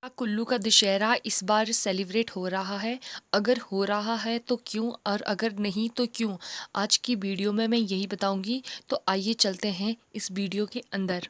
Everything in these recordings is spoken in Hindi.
कुल्लू का दशहरा इस बार सेलिब्रेट हो रहा है। अगर हो रहा है तो क्यों और अगर नहीं तो क्यों? आज की वीडियो में मैं यही बताऊंगी। तो आइए चलते हैं इस वीडियो के अंदर।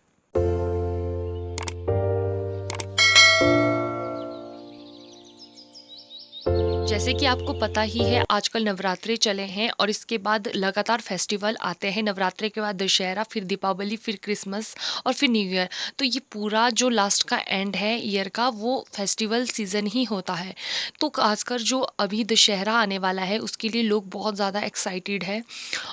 जैसे कि आपको पता ही है, आजकल नवरात्रे चले हैं और इसके बाद लगातार फेस्टिवल आते हैं। नवरात्रे के बाद दशहरा, फिर दीपावली, फिर क्रिसमस और फिर न्यू ईयर। तो ये पूरा जो लास्ट का एंड है ईयर का, वो फेस्टिवल सीजन ही होता है। तो खासकर जो अभी दशहरा आने वाला है उसके लिए लोग बहुत ज़्यादा एक्साइटेड है।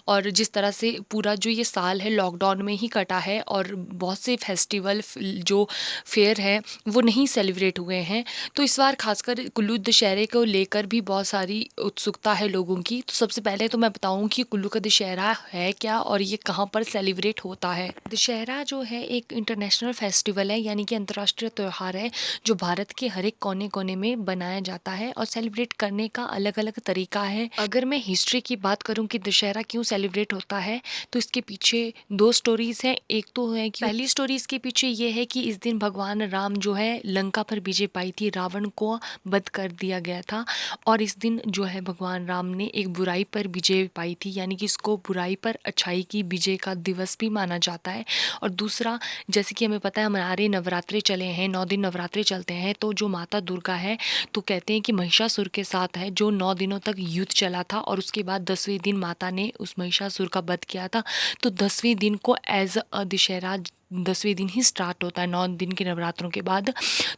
और जिस तरह से पूरा जो ये साल है लॉकडाउन में ही कटा है और बहुत से फेस्टिवल जो फेयर है वो नहीं सेलिब्रेट हुए हैं। तो इस बार खासकर कुल्लू दशहरे को लेकर भी बहुत सारी उत्सुकता है लोगों की। तो सबसे पहले तो मैं बताऊं कि कुल्लू का दशहरा है क्या और ये कहाँ पर सेलिब्रेट होता है। दशहरा जो है एक इंटरनेशनल फेस्टिवल है, यानी कि अंतर्राष्ट्रीय त्यौहार है जो भारत के हर एक कोने कोने में बनाया जाता है और सेलिब्रेट करने का अलग अलग तरीका है। अगर मैं हिस्ट्री की बात करूं कि दशहरा क्यों सेलिब्रेट होता है, तो इसके पीछे दो स्टोरीज हैं। एक तो है कि पहली स्टोरी इसके पीछे ये है कि इस दिन भगवान राम जो है लंका पर विजय पाई थी, रावण को वध कर दिया गया था। और इस दिन जो है भगवान राम ने एक बुराई पर विजय पाई थी, यानी कि इसको बुराई पर अच्छाई की विजय का दिवस भी माना जाता है। और दूसरा, जैसे कि हमें पता है हमारे नवरात्रे चले हैं, 9 दिन नवरात्रे चलते हैं। तो जो माता दुर्गा है, तो कहते हैं कि महिषासुर के साथ है जो 9 दिनों तक युद्ध चला था और उसके बाद 10वें दिन माता ने उस महिषासुर का वध किया था। तो 10वें दिन को एज अ दशहरा 10वें दिन ही स्टार्ट होता है 9 दिन के नवरात्रों के बाद।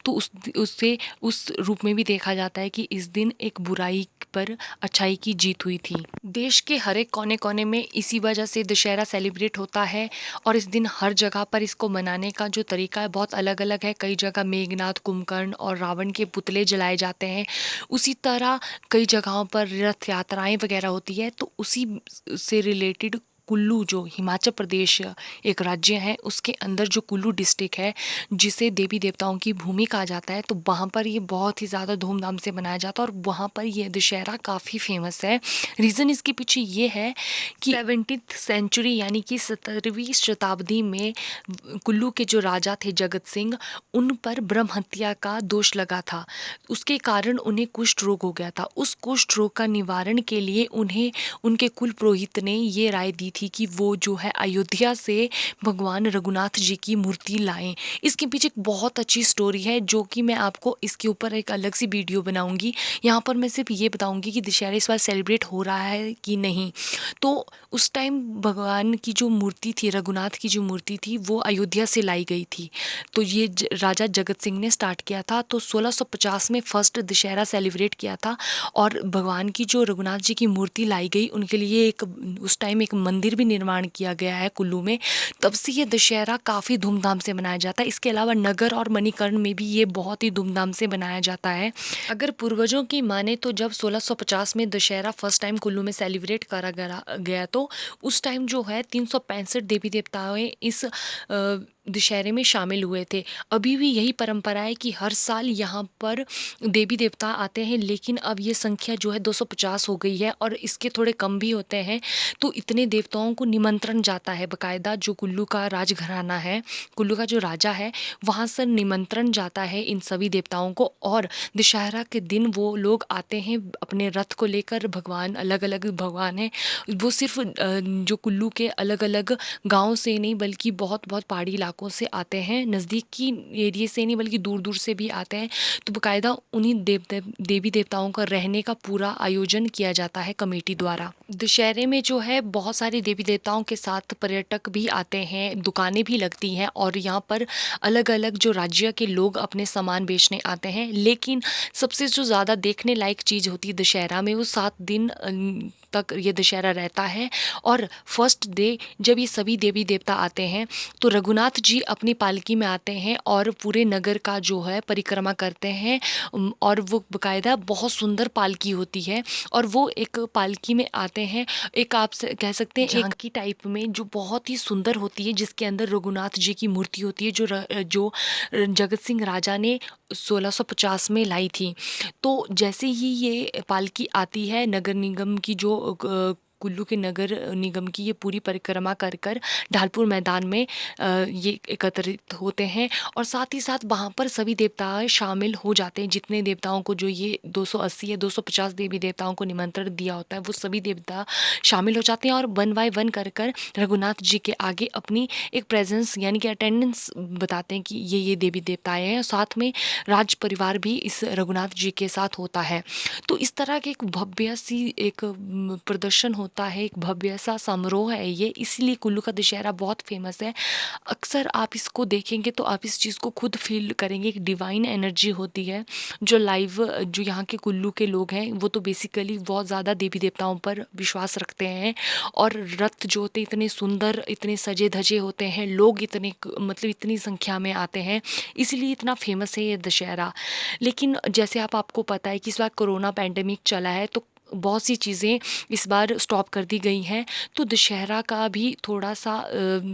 तो उससे उस रूप में भी देखा जाता है कि इस दिन एक बुराई पर अच्छाई की जीत हुई थी। देश के हर एक कोने कोने में इसी वजह से दशहरा सेलिब्रेट होता है। और इस दिन हर जगह पर इसको मनाने का जो तरीका है बहुत अलग अलग है। कई जगह मेघनाथ, कुंभकर्ण और रावण के पुतले जलाए जाते हैं। उसी तरह कई जगहों पर रथ यात्राएं वगैरह होती है। तो उसी से रिलेटेड कुल्लू, जो हिमाचल प्रदेश एक राज्य है, उसके अंदर जो कुल्लू डिस्ट्रिक्ट है, जिसे देवी देवताओं की भूमि कहा जाता है, तो वहाँ पर ये बहुत ही ज़्यादा धूमधाम से मनाया जाता है और वहाँ पर ये दशहरा काफ़ी फेमस है। रीज़न इसके पीछे ये है कि 17th सेंचुरी यानी कि 17वीं शताब्दी में कुल्लू के जो राजा थे जगत सिंह, उन पर ब्रह्म हत्या का दोष लगा था। उसके कारण उन्हें कुष्ठ रोग हो गया था। उस कुष्ठ रोग का निवारण के लिए उन्हें उनके कुल पुरोहित ने ये राय दी थी कि वो जो है अयोध्या से भगवान रघुनाथ जी की मूर्ति लाएं। इसके पीछे एक बहुत अच्छी स्टोरी है जो कि मैं आपको इसके ऊपर एक अलग सी वीडियो बनाऊंगी। यहाँ पर मैं सिर्फ ये बताऊंगी कि दशहरा इस बार सेलिब्रेट हो रहा है कि नहीं। तो उस टाइम भगवान की जो मूर्ति थी, रघुनाथ की जो मूर्ति थी, वो अयोध्या से लाई गई थी। तो ये राजा जगत सिंह ने स्टार्ट किया था। तो 1650 में फर्स्ट दशहरा सेलिब्रेट किया था। और भगवान की जो रघुनाथ जी की मूर्ति लाई गई, उनके लिए एक उस टाइम एक मंदिर भी निर्माण किया गया है कुल्लू में। तब से ये दशहरा काफ़ी धूमधाम से मनाया जाता है। इसके अलावा नगर और मणिकर्ण में भी ये बहुत ही धूमधाम से मनाया जाता है। अगर पूर्वजों की माने तो जब 1650 में दशहरा फर्स्ट टाइम कुल्लू में सेलिब्रेट करा गया तो उस टाइम जो है 365 देवी देवताएं इस दशहरे में शामिल हुए थे। अभी भी यही परंपरा है कि हर साल यहाँ पर देवी देवता आते हैं, लेकिन अब ये संख्या जो है 250 हो गई है और इसके थोड़े कम भी होते हैं। तो इतने देवताओं को निमंत्रण जाता है बकायदा। जो कुल्लू का राजघराना है, कुल्लू का जो राजा है, वहाँ से निमंत्रण जाता है इन सभी देवताओं को। और दशहरा के दिन वो लोग आते हैं अपने रथ को लेकर। भगवान अलग अलग भगवान हैं, वो सिर्फ जो कुल्लू के अलग अलग गाँव से नहीं बल्कि बहुत बहुत पहाड़ी इलाकों से आते हैं, नज़दीक की एरिया से नहीं बल्कि दूर दूर से भी आते हैं। तो बाकायदा उन्हीं देवी देवताओं का रहने का पूरा आयोजन किया जाता है कमेटी द्वारा। दशहरे में जो है बहुत सारे देवी देवताओं के साथ पर्यटक भी आते हैं, दुकानें भी लगती हैं और यहाँ पर अलग अलग जो राज्य के लोग अपने सामान बेचने आते हैं। लेकिन सबसे जो ज़्यादा देखने लायक चीज़ होती है दशहरा में, वो 7 दिन तक ये दशहरा रहता है। और फर्स्ट डे जब ये सभी देवी देवता आते हैं, तो रघुनाथ जी अपनी पालकी में आते हैं और पूरे नगर का जो है परिक्रमा करते हैं। और वो बकायदा बहुत सुंदर पालकी होती है और वो एक पालकी में आते हैं, एक आप कह सकते हैं एक झांकी टाइप में, जो बहुत ही सुंदर होती है, जिसके अंदर रघुनाथ जी की मूर्ति होती है जो जगत सिंह राजा ने 1650 में लाई थी। तो जैसे ही ये पालकी आती है, नगर निगम की जो कुल्लू के नगर निगम की ये पूरी परिक्रमा कर कर ढालपुर मैदान में ये एकत्रित होते हैं और साथ ही साथ वहाँ पर सभी देवता शामिल हो जाते हैं। जितने देवताओं को जो ये 280 या 250 देवी देवताओं को निमंत्रण दिया होता है, वो सभी देवता शामिल हो जाते हैं और वन बाय वन कर कर रघुनाथ जी के आगे अपनी एक प्रेजेंस यानी कि अटेंडेंस बताते हैं कि ये देवी देवता आए हैं, और साथ में राज परिवार भी इस रघुनाथ जी के साथ होता है। तो इस तरह की एक भव्य सी एक प्रदर्शन होता है, एक भव्य सा समारोह है ये, इसीलिए कुल्लू का दशहरा बहुत फेमस है। अक्सर आप इसको देखेंगे तो आप इस चीज़ को खुद फील करेंगे, एक डिवाइन एनर्जी होती है जो लाइव जो यहाँ के कुल्लू के लोग हैं वो तो बेसिकली बहुत ज़्यादा देवी देवताओं पर विश्वास रखते हैं। और रथ जो होते इतने सुंदर, इतने सजे धजे होते हैं, लोग इतने मतलब इतनी संख्या में आते हैं, इसीलिए इतना फेमस है ये दशहरा। लेकिन जैसे आपको पता है कि इस बार कोरोना पैंडेमिक चला है, तो बहुत सी चीज़ें इस बार स्टॉप कर दी गई हैं। तो दशहरा का भी थोड़ा-सा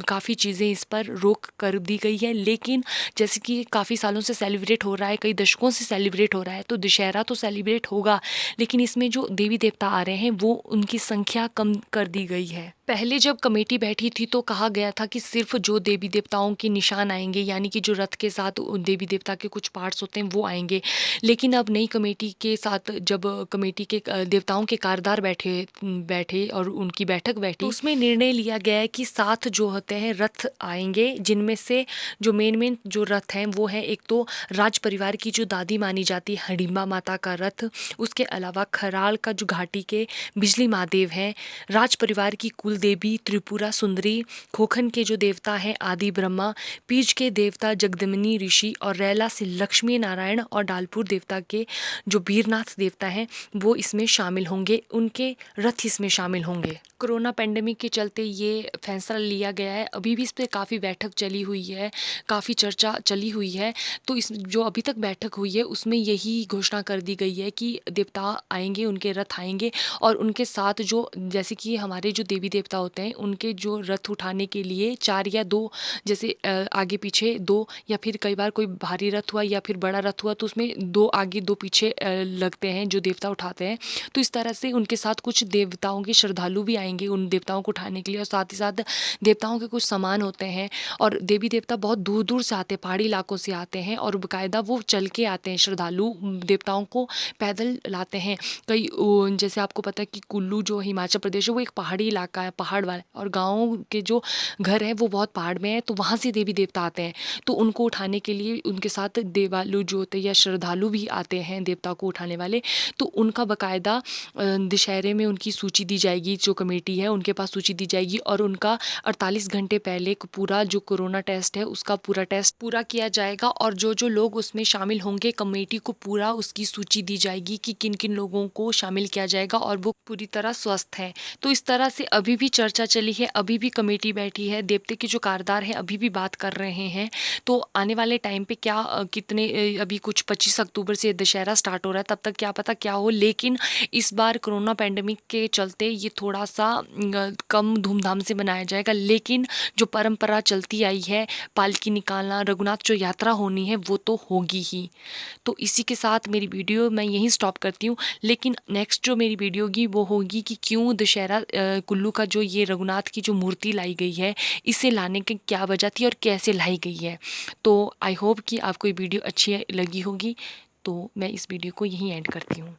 काफ़ी चीज़ें इस पर रोक कर दी गई है। लेकिन जैसे कि काफ़ी सालों से सेलिब्रेट हो रहा है, कई दशकों से सेलिब्रेट हो रहा है, तो दशहरा तो सेलिब्रेट होगा, लेकिन इसमें जो देवी-देवता आ रहे हैं, वो उनकी संख्या कम कर दी गई है। पहले जब कमेटी बैठी थी तो कहा गया था कि सिर्फ़ जो देवी-देवताओं के निशान आएँगे, यानी कि जो रथ के साथ देवी-देवता के कुछ पार्ट्स होते हैं, वो आएँगे। लेकिन अब नई कमेटी के साथ जब कमेटी के देवताओं के कारदार बैठे और उनकी बैठक बैठी, तो उसमें निर्णय लिया गया है कि 7 जो होते हैं रथ आएँगे, जिनमें से जो मेन जो रथ हैं वो है, एक तो राज परिवार की जो दादी मानी जाती है हिडिंबा माता का रथ, उसके अलावा खराल का जो घाटी के बिजली महादेव हैं, राज परिवार की कुल देवी त्रिपुरा सुंदरी, खोखन के जो देवता हैं आदि ब्रह्मा, पीज के देवता जगदम्बिनी ऋषि और रैला से लक्ष्मी नारायण और डालपुर देवता के जो वीरनाथ देवता हैं वो इसमें शामिल होंगे, उनके रथ इसमें शामिल होंगे। कोरोना पेंडेमिक के चलते ये फैसला लिया गया है। अभी भी इस पे काफ़ी बैठक चली हुई है, काफ़ी चर्चा चली हुई है। तो इस जो अभी तक बैठक हुई है उसमें यही घोषणा कर दी गई है कि देवता आएंगे, उनके रथ आएंगे और उनके साथ जो जैसे कि हमारे जो देवी देवता होते हैं उनके जो रथ उठाने के लिए 4 या 2 जैसे आगे पीछे 2 या फिर कई बार कोई भारी रथ हुआ या फिर बड़ा रथ हुआ तो उसमें 2 आगे 2 पीछे लगते हैं जो देवता उठाते हैं। तो इस तरह से उनके साथ कुछ देवताओं के श्रद्धालु भी आएंगे उन देवताओं को उठाने के लिए, और साथ ही साथ देवताओं के कुछ सामान होते हैं और देवी देवता बहुत दूर दूर से आते हैं, पहाड़ी इलाकों से आते हैं और बाकायदा वो चल के आते हैं, श्रद्धालु देवताओं को पैदल लाते हैं। कई जैसे आपको पता है कि कुल्लू जो हिमाचल प्रदेश है वो एक पहाड़ी इलाका है, पहाड़ वाला, और गाँव के जो घर है वो बहुत पहाड़ में है, तो वहाँ से देवी देवता आते हैं। तो उनको उठाने के लिए उनके साथ देवालु जो होते हैं या श्रद्धालु भी आते हैं देवता को उठाने वाले। तो उनका बाकायदा दशहरे में उनकी सूची दी जाएगी, जो कमेटी है उनके पास सूची दी जाएगी और उनका 48 घंटे पहले पूरा जो कोरोना टेस्ट है उसका पूरा टेस्ट पूरा किया जाएगा और जो लोग उसमें शामिल होंगे कमेटी को पूरा उसकी सूची दी जाएगी कि किन किन लोगों को शामिल किया जाएगा और वो पूरी तरह स्वस्थ हैं। तो इस तरह से अभी भी चर्चा चली है, अभी भी कमेटी बैठी है, देवते के जो कारदार हैं अभी भी बात कर रहे हैं। तो आने वाले टाइम पे क्या कितने अभी कुछ 25 अक्टूबर से दशहरा स्टार्ट हो रहा है, तब तक क्या पता क्या हो, लेकिन इस बार कोरोना पैंडेमिक के चलते ये थोड़ा सा कम धूमधाम से मनाया जाएगा। लेकिन जो परंपरा चलती आई है, पालकी निकालना, रघुनाथ जो यात्रा होनी है वो तो होगी ही। तो इसी के साथ मेरी वीडियो मैं यहीं स्टॉप करती हूँ, लेकिन नेक्स्ट जो मेरी वीडियो होगी वो होगी कि क्यों दशहरा कुल्लू का जो ये रघुनाथ की जो मूर्ति लाई गई है, इसे लाने की क्या वजह थी और कैसे लाई गई है। तो आई होप कि आपको ये वीडियो अच्छी लगी होगी। तो मैं इस वीडियो को यहीं एंड करती हूँ।